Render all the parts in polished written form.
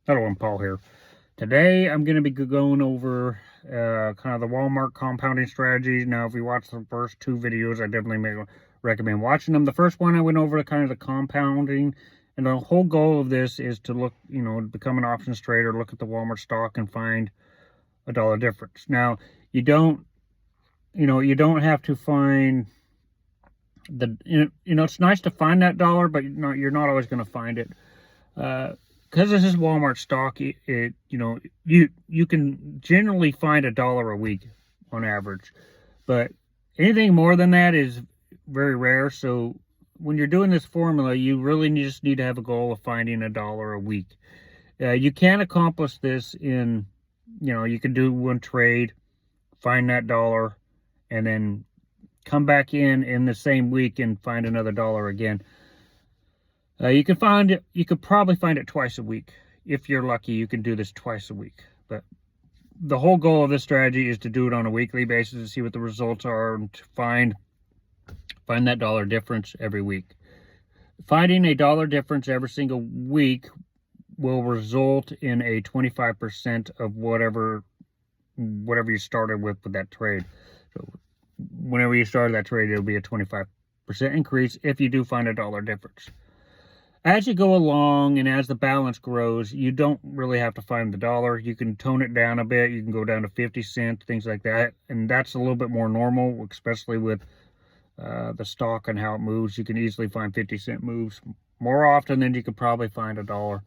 Hello, I'm Paul here. Today I'm going to be going over kind of the Walmart compounding strategy. Now, if you watch the first two videos, I definitely recommend watching them. The first one I went over kind of the compounding, and the whole goal of this is to look, become an options trader, look at the Walmart stock and find a dollar difference. Now, you don't, you don't have to find it's nice to find that dollar, but you're not always going to find it. Because this is Walmart stock, you can generally find a dollar a week on average, but anything more than that is very rare. So when you're doing this formula, you really just need to have a goal of finding a dollar a week. You can accomplish this in, you can do one trade, find that dollar, and then come back in the same week and find another dollar again. You could probably find it twice a week. If you're lucky, you can do this twice a week. But the whole goal of this strategy is to do it on a weekly basis to see what the results are and to find that dollar difference every week. Finding a dollar difference every single week will result in a 25% of whatever you started with that trade. So whenever you started that trade, it'll be a 25% increase if you do find a dollar difference. As you go along and as the balance grows, you don't really have to find the dollar. You can tone it down a bit. You can go down to 50 cents, things like that. And that's a little bit more normal, especially with the stock and how it moves. You can easily find 50-cent moves more often than you could probably find a dollar.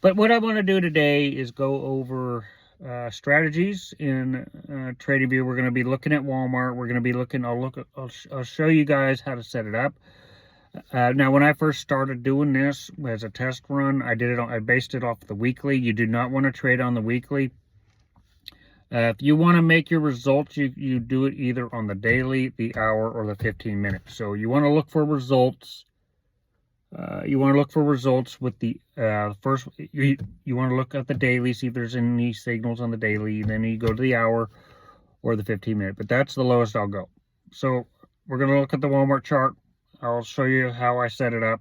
But what I want to do today is go over strategies in TradingView. We're going to be looking at Walmart. We're going to be looking, I'll show you guys how to set it up. Now, when I first started doing this as a test run, I based it off the weekly. You do not want to trade on the weekly. If you want to make your results, you do it either on the daily, the hour, or the 15 minutes. So you want to look for results. You want to look for results with the first. You want to look at the daily, see if there's any signals on the daily. Then you go to the hour or the 15-minute. But that's the lowest I'll go. So we're going to look at the Walmart chart. I'll show you how I set it up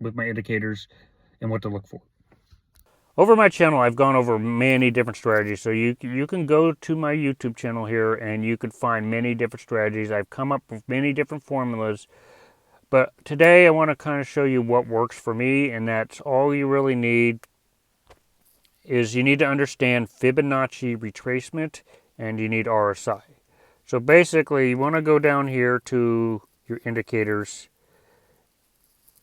with my indicators and what to look for. Over my channel, I've gone over many different strategies. So you can go to my YouTube channel here and you can find many different strategies. I've come up with many different formulas. But today I want to kind of show you what works for me, and that's all you really need is you need to understand Fibonacci retracement and you need RSI. So basically you want to go down here to your indicators.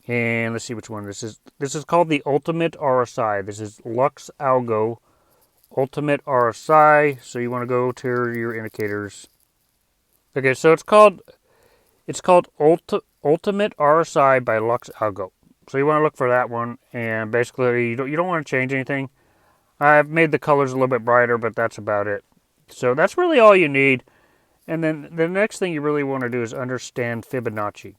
And let's see which one this is. This is called the Ultimate RSI. This is Lux Algo Ultimate RSI. So you want to go to your indicators. Okay, so it's called Ultimate RSI by Lux Algo. So you want to look for that one, and basically you don't want to change anything. I've made the colors a little bit brighter, but that's about it. So that's really all you need. And then the next thing you really want to do is understand Fibonacci.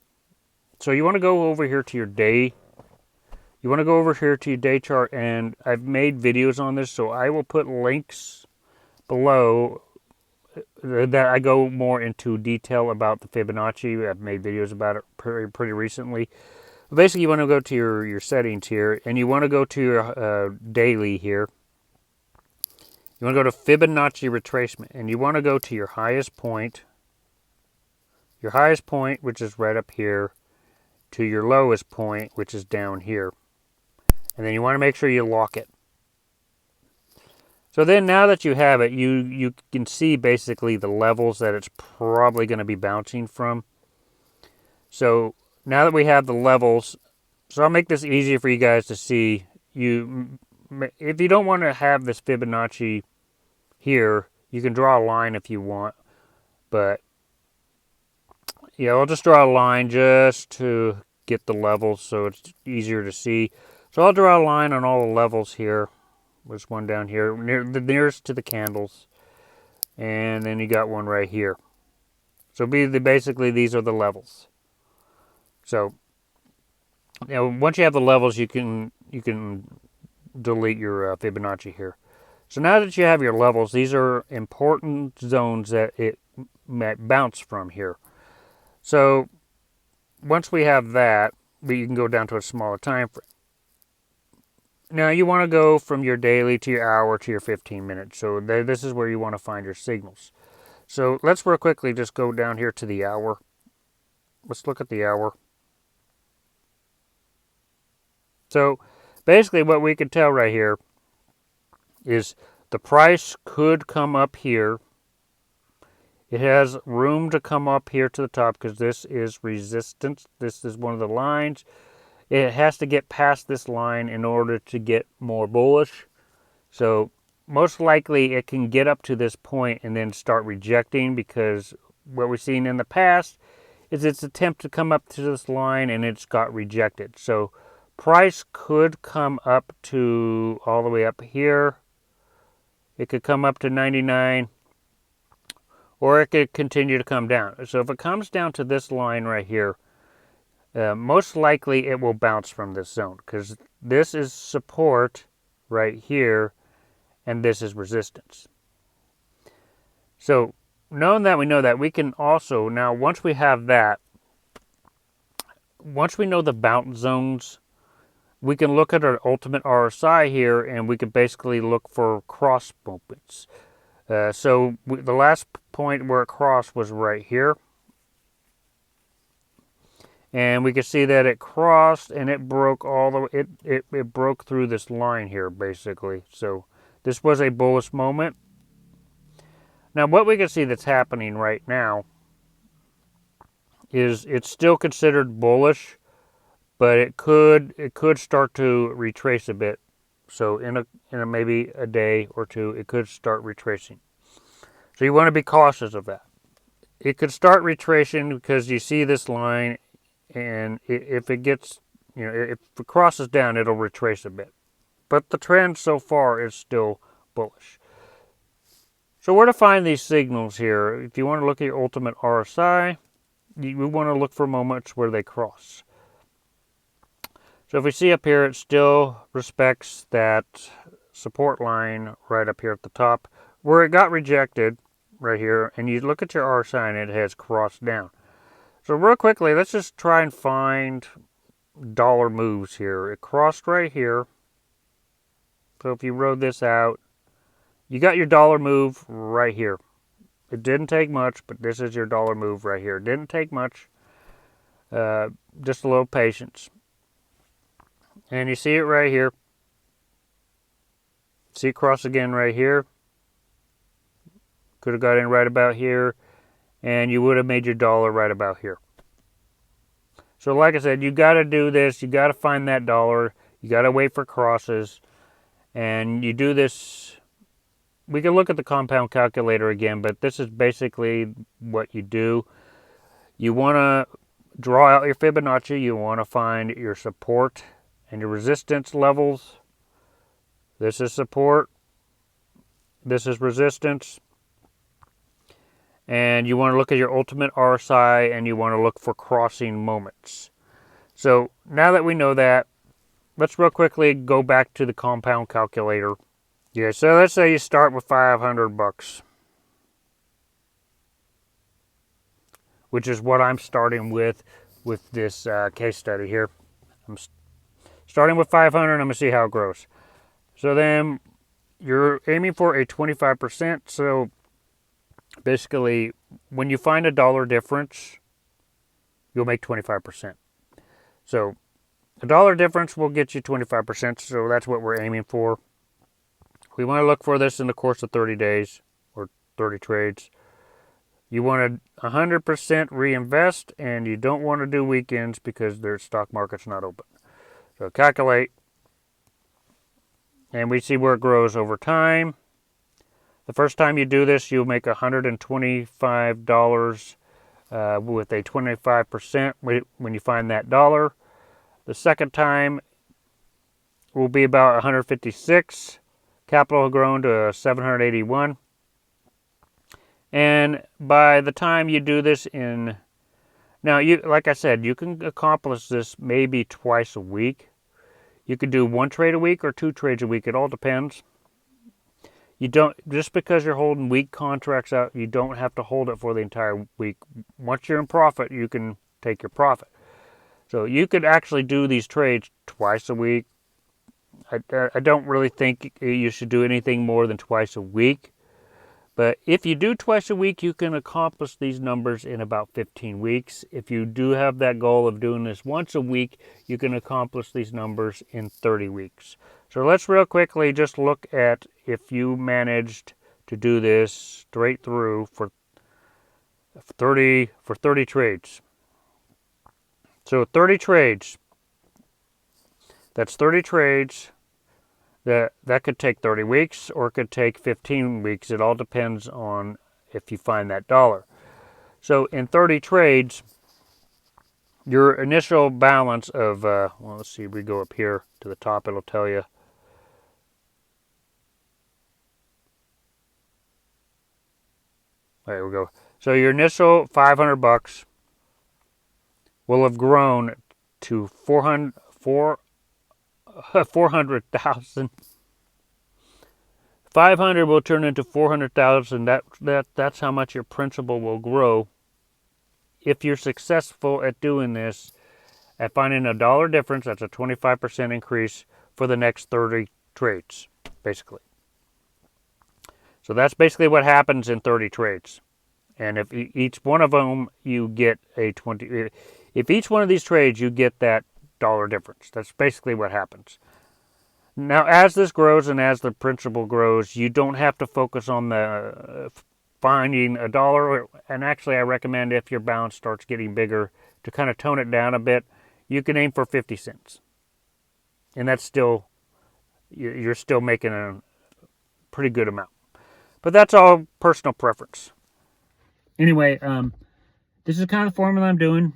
So you want to go over here to your day. You want to go over here to your day chart, and I've made videos on this, so I will put links below that I go more into detail about the Fibonacci. I've made videos about it pretty recently. But basically, you want to go to your settings here, and you want to go to your daily here. You want to go to Fibonacci retracement, and you want to go to your highest point, which is right up here, to your lowest point, which is down here. And then you want to make sure you lock it. So then now that you have it, you can see basically the levels that it's probably going to be bouncing from. So now that we have the levels, so I'll make this easier for you guys to see. If you don't want to have this Fibonacci here, you can draw a line if you want. But yeah, I'll just draw a line just to get the levels so it's easier to see. So I'll draw a line on all the levels here. There's one down here, the nearest to the candles. And then you got one right here. So basically these are the levels. So once you have the levels, you can delete your Fibonacci here. So now that you have your levels, these are important zones that it might bounce from here. So once we have that, you can go down to a smaller time frame. Now you want to go from your daily to your hour to your 15 minutes. So this is where you want to find your signals. So let's real quickly just go down here to the hour. Let's look at the hour. So basically what we can tell right here is the price could come up here. It has room to come up here to the top because this is resistance. This is one of the lines. It has to get past this line in order to get more bullish. So most likely it can get up to this point and then start rejecting, because what we've seen in the past is its attempt to come up to this line and it's got rejected. So price could come up to all the way up here. It could come up to 99, or it could continue to come down. So if it comes down to this line right here, most likely it will bounce from this zone, because this is support right here and this is resistance. So knowing that we know that, we can also, now once we have that, once we know the bounce zones, we can look at our ultimate RSI here and we can basically look for cross movements. So the last point where it crossed was right here. And we can see that it crossed and it broke all the way, it broke through this line here basically. So this was a bullish moment. Now what we can see that's happening right now is it's still considered bullish, but it could start to retrace a bit. So in a maybe a day or two, it could start retracing. So you want to be cautious of that. It could start retracing because you see this line, and if it gets, if it crosses down, it'll retrace a bit. But the trend so far is still bullish. So where to find these signals here? If you want to look at your ultimate RSI, we want to look for moments where they cross. So if we see up here, it still respects that support line right up here at the top, where it got rejected right here, and you look at your RSI and it has crossed down. So real quickly, let's just try and find dollar moves here. It crossed right here. So if you rode this out, you got your dollar move right here. It didn't take much, but this is your dollar move right here. It didn't take much, just a little patience. And you see it right here. See it cross again right here. Could have got in right about here, and you would have made your dollar right about here. So like I said, you got to do this. You got to find that dollar. You got to wait for crosses. And you do this. We can look at the compound calculator again, but this is basically what you do. You want to draw out your Fibonacci. You want to find your support and your resistance levels. This is support. This is resistance. And you want to look at your ultimate RSI, and you want to look for crossing moments. So now that we know that, let's real quickly go back to the compound calculator. Yeah, so let's say you start with $500, which is what I'm starting with this case study here. I'm starting with 500, I'm going to see how it grows. So then you're aiming for a 25%. So basically, when you find a dollar difference, you'll make 25%. So a dollar difference will get you 25%. So that's what we're aiming for. We want to look for this in the course of 30 days or 30 trades. You want to 100% reinvest, and you don't want to do weekends because their stock market's not open. So calculate, and we see where it grows over time. The first time you do this, you'll make $125 with a 25% when you find that dollar. The second time will be about 156. Capital will grown to 781. And by the time you do this now like I said, you can accomplish this maybe twice a week. You could do 1 trade a week or 2 trades a week. It all depends. You don't, just because you're holding week contracts out, you don't have to hold it for the entire week. Once you're in profit, you can take your profit. So you could actually do these trades twice a week, I don't really think you should do anything more than twice a week. But if you do twice a week, you can accomplish these numbers in about 15 weeks. If you do have that goal of doing this once a week, you can accomplish these numbers in 30 weeks. So let's real quickly just look at if you managed to do this straight through for 30 trades. So 30 trades. That's 30 trades. That could take 30 weeks or it could take 15 weeks. It all depends on if you find that dollar. So in 30 trades, your initial balance of, well, let's see, we go up here to the top, it'll tell you. There we go. So your initial 500 bucks will have grown to 400,000. 500 will turn into 400,000. That's how much your principal will grow if you're successful at doing this, at finding a dollar difference. That's a 25% increase for the next 30 trades, basically. So that's basically what happens in 30 trades. And if each one of them you get a 20, if each one of these trades you get that dollar difference, that's basically what happens. Now, as this grows and as the principal grows, you don't have to focus on the finding a dollar. And actually, I recommend if your balance starts getting bigger to kind of tone it down a bit, you can aim for 50 cents. And that's still, you're still making a pretty good amount. But that's all personal preference. Anyway, this is kind of the formula I'm doing.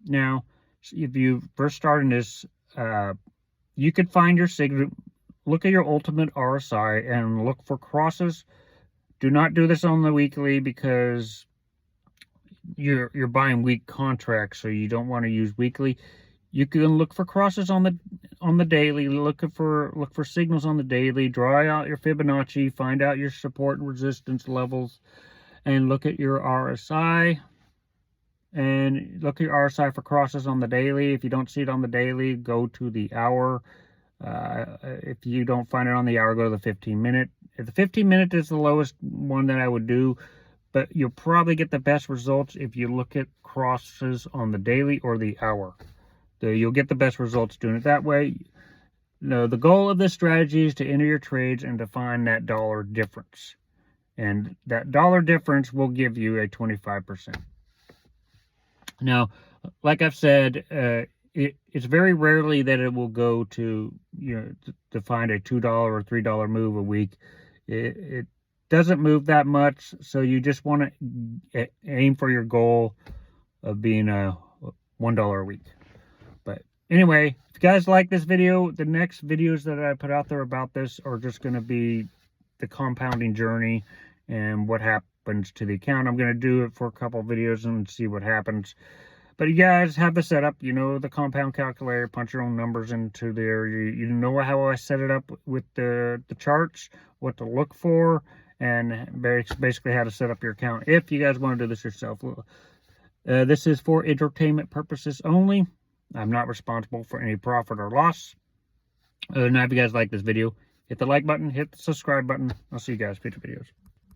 Now, if you first starting this, you could find your signal, look at your ultimate RSI and look for crosses. Do not do this on the weekly because you're buying week contracts, so you don't want to use weekly. You can look for crosses on the daily. Look for signals on the daily. Draw out your Fibonacci. Find out your support and resistance levels, and look at your RSI. And look at your RSI for crosses on the daily. If you don't see it on the daily, go to the hour. If you don't find it on the hour, go to the 15-minute. If the 15-minute is the lowest one that I would do, but you'll probably get the best results if you look at crosses on the daily or the hour. You'll get the best results doing it that way. No, the goal of this strategy is to enter your trades and to find that dollar difference. And that dollar difference will give you a 25%. Now, like I've said, it's very rarely that it will go to, to find a $2 or $3 move a week. It doesn't move that much, so you just want to aim for your goal of being a $1 a week. But anyway, if you guys like this video, the next videos that I put out there about this are just going to be the compounding journey and what happens to the account. I'm going to do it for a couple of videos and see what happens. But you guys have the setup, the compound calculator, punch your own numbers into there. You know how I set it up with the charts, what to look for, and basically how to set up your account if you guys want to do this yourself. This is for entertainment purposes only. I'm not responsible for any profit or loss. Now, if you guys like this video, hit the like button, hit the subscribe button. I'll see you guys in future videos.